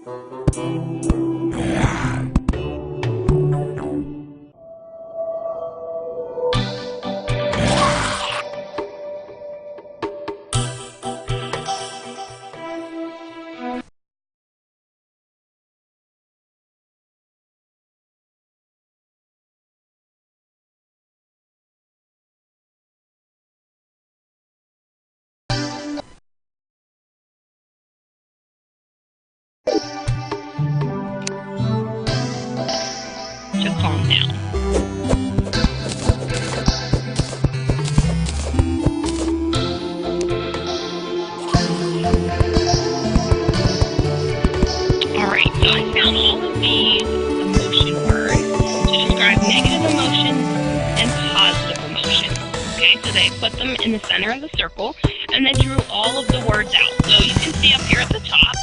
To calm down. Alright, so I found all of these emotion words to describe negative emotions and positive emotions. Okay, so they put them in the center of the circle and then drew all of the words out. So you can see up here at the top,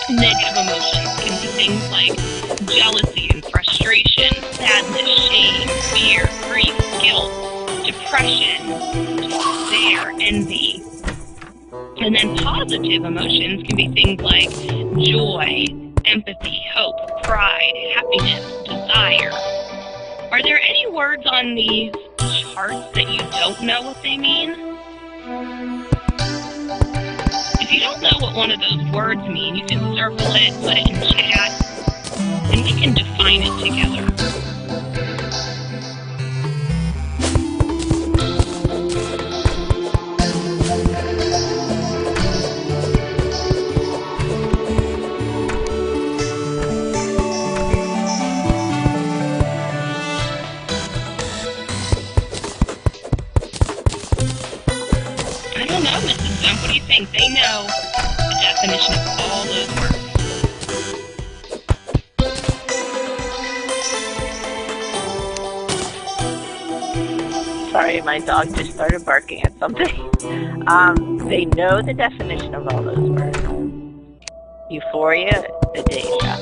negative emotions can be things like jealousy and frustration, sadness, shame, fear, grief, guilt, depression, despair, envy. And then positive emotions can be things like joy, empathy, hope, pride, happiness, desire. Are there any words on these charts that you don't know what they mean? If you don't know what one of those words mean, you can circle it, put it in chat, and we can define it together. I don't know, Mrs. Jump, what do you think? They know the definition of all those words. Sorry, my dog just started barking at something. They know the definition of all those words. Euphoria, Adasia.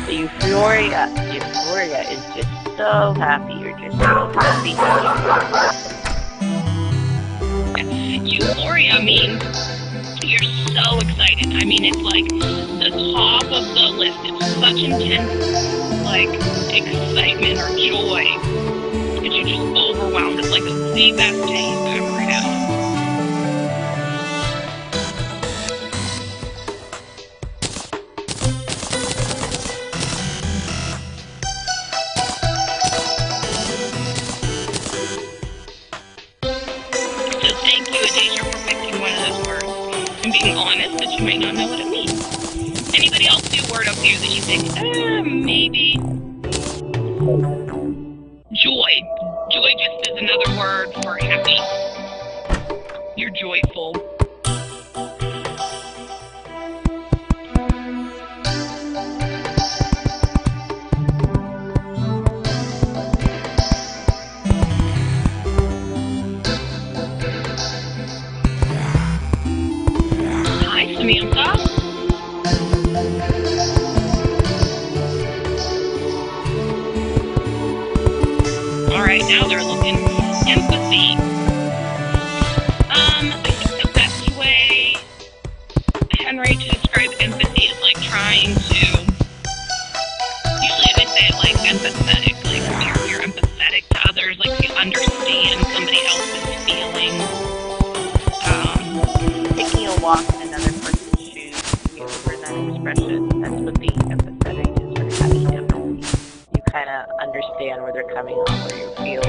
The euphoria is just so happy. You're just so happy. Euphoria means you're so excited. I mean, it's like the top of the list. It's such intense, like, excitement or joy that you're just overwhelmed. It's like the best day you've ever had. So thank you, Adasia, for picking one of those words and being honest that you might not know what it means. Anybody else see a word up here that you think, maybe? Joy. Joy just is another word for happy. You're joyful. Hi, Samantha. Alright, now they're looking empathy. I think the best way, Henry, to describe empathy is like trying to, usually they say like empathetic, like you're empathetic to others, like you understand somebody else's feelings. Taking a walk in another person's shoes, for that expression, that's what being empathetic is, or having empathy. You kind of understand where they're coming from, where you feel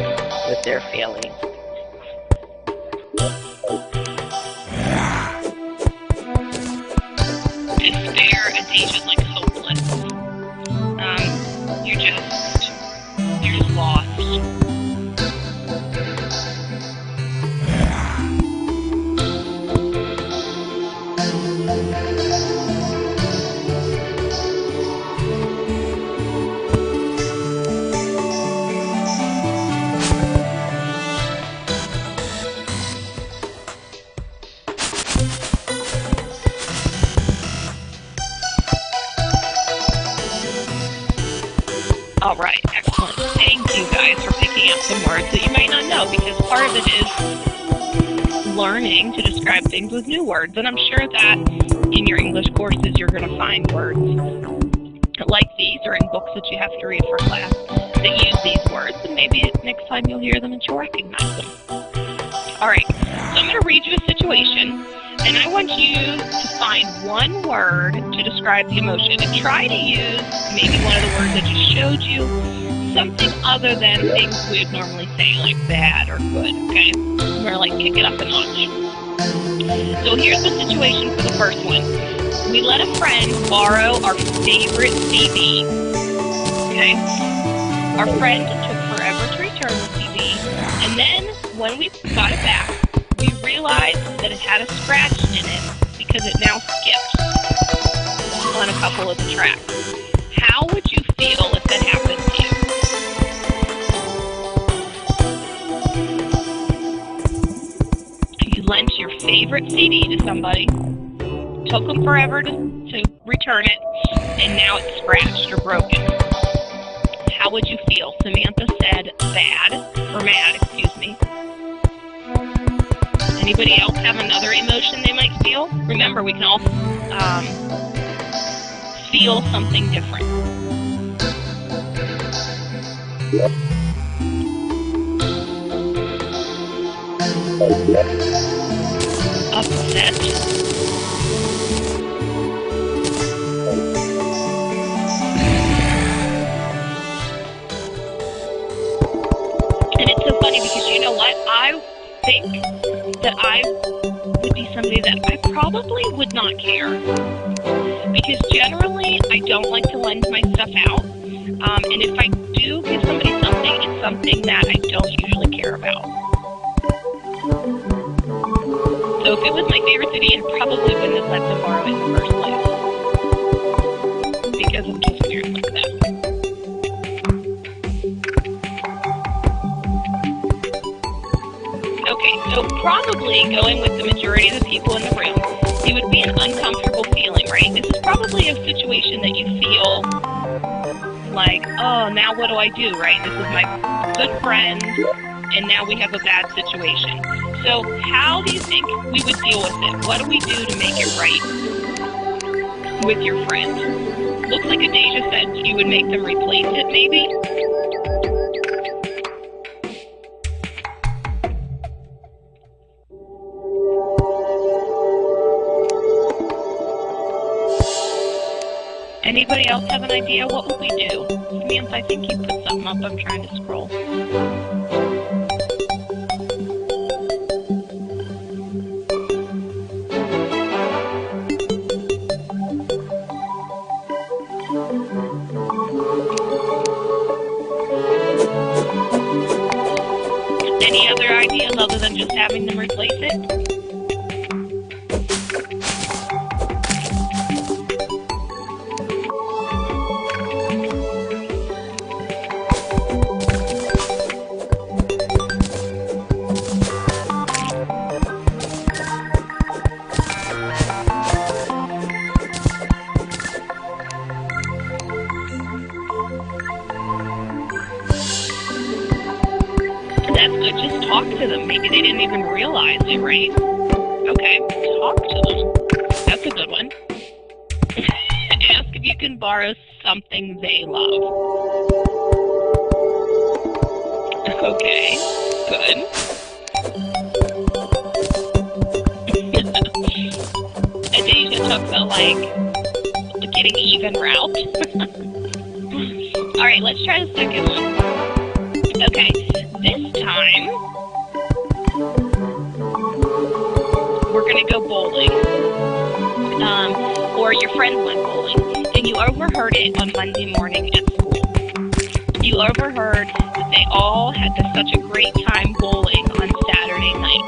with their feelings. Despair, Adasia's like hopeless. You're just lost. Alright, excellent. Thank you guys for picking out some words that you might not know, because part of it is learning to describe things with new words. And I'm sure that in your English courses you're going to find words like these, or in books that you have to read for class, that use these words, and maybe next time you'll hear them and you'll recognize them. Alright, so I'm going to read you a situation, and I want you to find one word to describe the emotion, and try to use maybe one of the words I just showed you, something other than things we would normally say, like bad or good, okay? We're going to like kick it up a notch. So here's the situation for the first one. We let a friend borrow our favorite CD, okay? Our friend took forever to return the CD, and then when we got it back, we realized that it had a scratch in it because it now skipped on a couple of the tracks. How would you feel if that happened to you? You lent your favorite CD to somebody, took them forever to return it, and now it's scratched or broken. How would you feel? Samantha said bad, or mad, excuse me. Anybody else have another emotion they might feel? Remember, we can all feel something different. Upset. Funny because you know what? I think that I would be somebody that I probably would not care. Because generally, I don't like to lend my stuff out. And if I do give somebody something, it's something that I don't usually care about. So if it was my favorite CD, I probably wouldn't have let them borrow it in the first place. Because I'm just weird like that. Okay, so probably going with the majority of the people in the room, it would be an uncomfortable feeling, right? This is probably a situation that you feel like, oh, now what do I do, right? This is my good friend, and now we have a bad situation. So how do you think we would deal with it? What do we do to make it right with your friend? Looks like Adasia said you would make them replace it, maybe? Anybody else have an idea? What would we do? Samantha, I think you put something up. I'm trying to scroll. Any other ideas other than just having them replace it? That's good. Just talk to them. Maybe they didn't even realize it, right? Okay, talk to them. That's a good one. Ask if you can borrow something they love. Okay, good. Adasia took the, getting even route. Alright, let's try the second one. Okay, this time, we're going to go bowling. Or your friends went bowling, and you overheard it on Monday morning at school. You overheard that they all had such a great time bowling on Saturday night.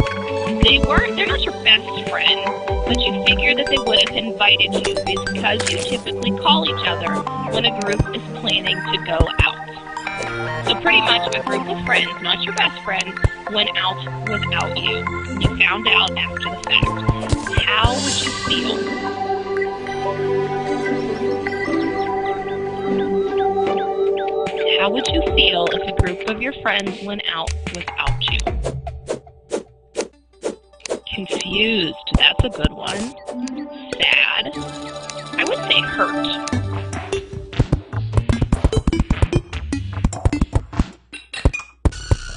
They're not your best friend, but you figure that they would have invited you because you typically call each other when a group is planning to go out. So pretty much a group of friends, not your best friend, went out without you. You found out after the fact. How would you feel? How would you feel if a group of your friends went out without you? Confused. That's a good one. Sad. I would say hurt.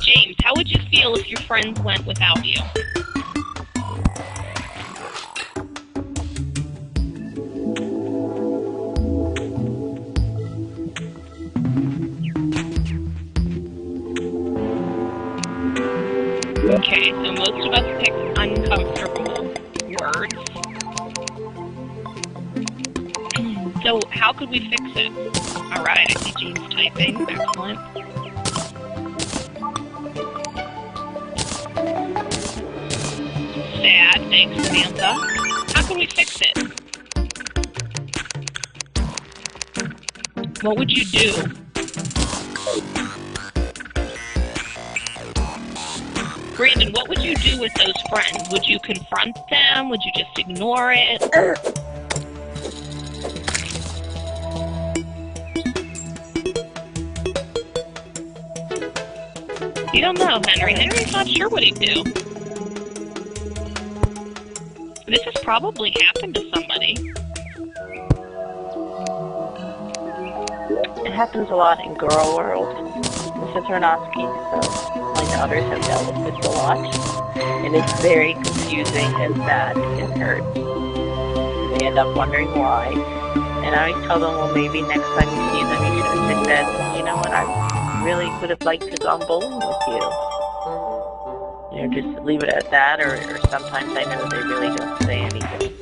James, how would you feel if your friends went without you? Okay, so most of us pick uncomfortable words. So how could we fix it? Alright, I see James typing. Excellent. Sad. Thanks, Samantha. How can we fix it? What would you do? Brandon, what would you do with those friends? Would you confront them? Would you just ignore it? You don't know, Henry. Henry's not sure what he'd do. This has probably happened to somebody. It happens a lot in girl world, Mrs. Tarnowski, so my daughters have dealt with this a lot. And it's very confusing and sad and hurt. They end up wondering why. And I always tell them, well, maybe next time you see them, you should have said, you know what, I really would have liked to have gone bowling with you. You know, just leave it at that, or sometimes I know they really don't say anything.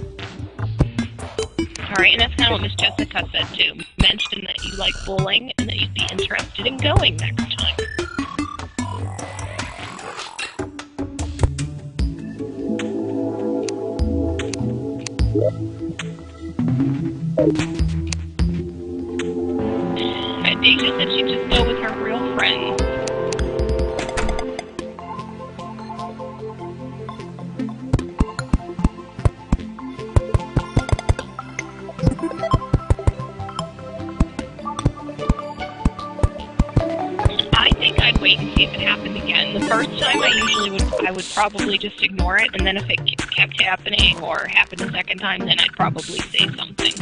Alright, and that's kind of what Miss Jessica said too. Mention that you like bowling and that you'd be interested in going next time. Deja said she'd just go with her real friends. I think I'd wait and see if it happened again. The first time I would probably just ignore it, and then if it kept happening or happened a second time, then I'd probably say something.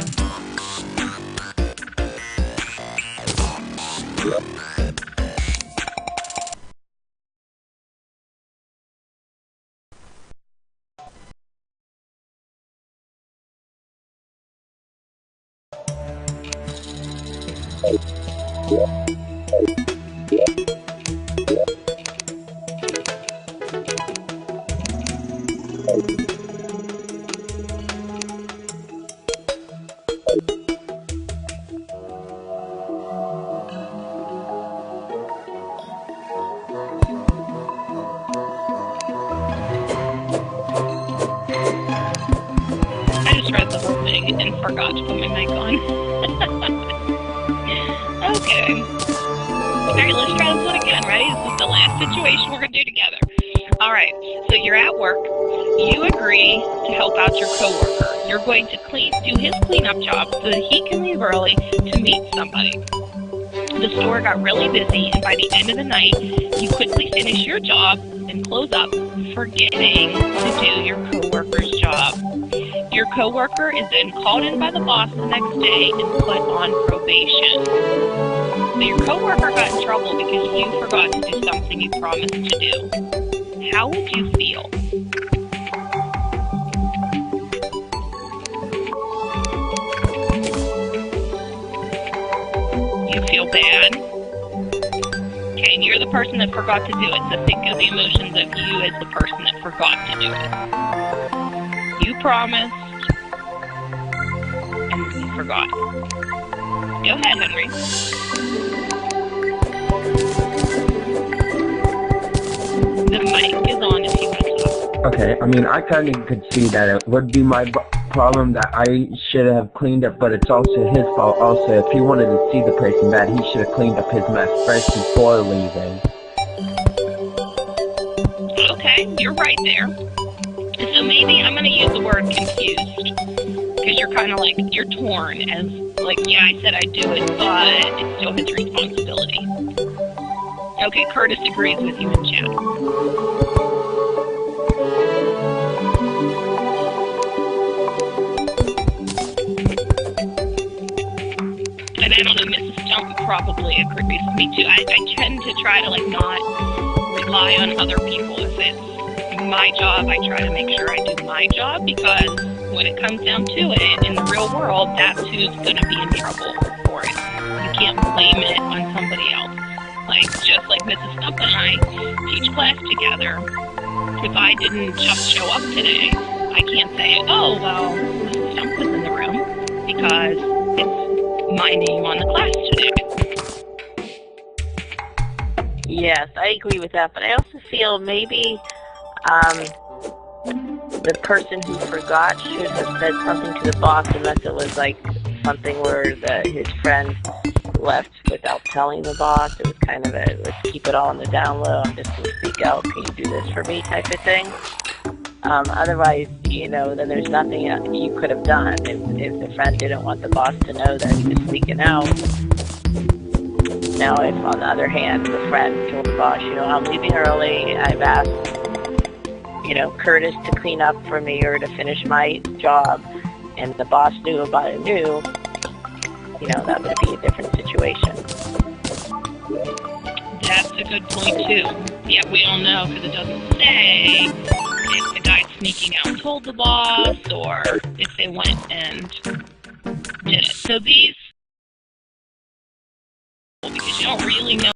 And forgot to put my mic on. Okay. Alright, let's try this one again. Ready? This is the last situation we're going to do together. Alright, so you're at work. You agree to help out your coworker. You're going to do his cleanup job so that he can leave early to meet somebody. The store got really busy, and by the end of the night, you quickly finish your job and close up, forgetting to do your coworker's job. Your coworker is then called in by the boss the next day and put on probation. So your coworker got in trouble because you forgot to do something you promised to do. How would you feel? You feel bad? Okay, and you're the person that forgot to do it, so think of the emotions of you as the person that forgot to do it. You promised, and you forgot. Go ahead, Henry. The mic is on if you want to talk. Okay, I mean, I kind of could see that it would be my problem that I should have cleaned up, but it's also his fault. Also, if he wanted to see the person bad, he should have cleaned up his mess first before leaving. Okay, you're right there. So maybe I'm going to use the word confused, because you're kind of like, you're torn as, like, yeah, I said I'd do it, but it's still his responsibility. Okay, Curtis agrees with you in chat. probably agrees with me too. I tend to try to like not rely on other people. If it's my job, I try to make sure I do my job, because when it comes down to it, in the real world, that's who's going to be in trouble for it. You can't blame it on somebody else. Like, just like Mrs. Stump and I teach class together. If I didn't just show up today, I can't say, oh, well, Mrs. Stump was in the room, because it's my name on the class today. Yes, I agree with that, but I also feel maybe the person who forgot should have said something to the boss, unless it was like something where his friend left without telling the boss. It was kind of a, let's keep it all on the down low, I'm just going to speak out, can you do this for me type of thing. Otherwise, then there's nothing you could have done if the friend didn't want the boss to know that he was sneaking out. Now, if on the other hand, the friend told the boss, I'm leaving early, I've asked, Curtis to clean up for me or to finish my job, and the boss knew about it, that would be a different situation. That's a good point, too. Yeah, we don't know, because it doesn't say if the guy sneaking out told the boss, or if they went and did it. So these, because you don't really know